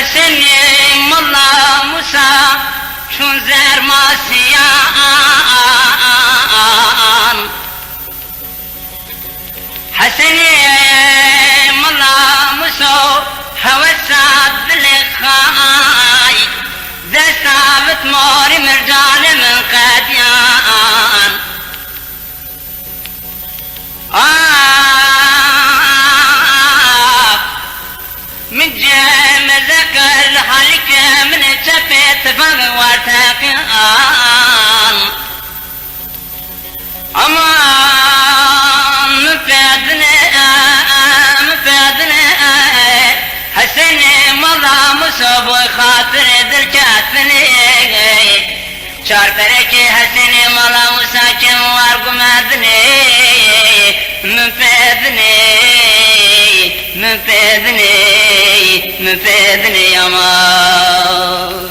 حسني ملا موسى چون زرماسيان حسني ملا موسى هوسات بالخاي ذا ثابت موري مرجان من قديان من جام ذكر حالك من شفت فغواتكان أمان مفادنا حسني مضى مصاب خاطر دلجاتني شار بركي حسني مضى مساكن وارقمادني مفادني أمان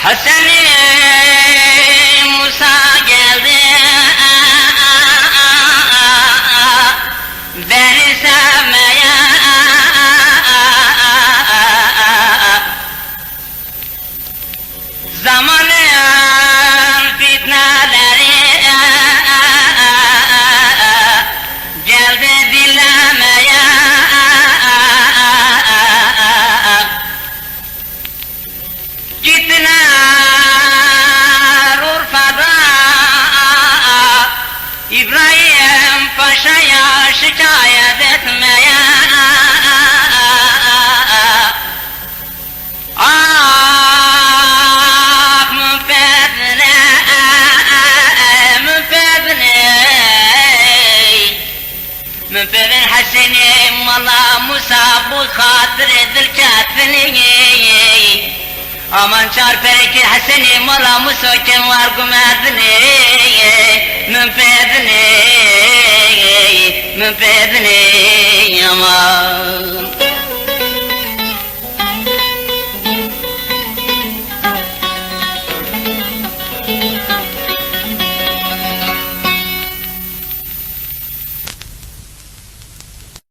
حسني موسى geldi beni sevmeye zamanın fitneleri geldi dinlemeye gittiler Urfa'da İbrahim Paşa'ya şikayet etmeye ah müfedne müfedne Haseni mala Musa bu hatır dilkatini aman çarpeki Haseni mala Musa kim var gümedini müfedni aman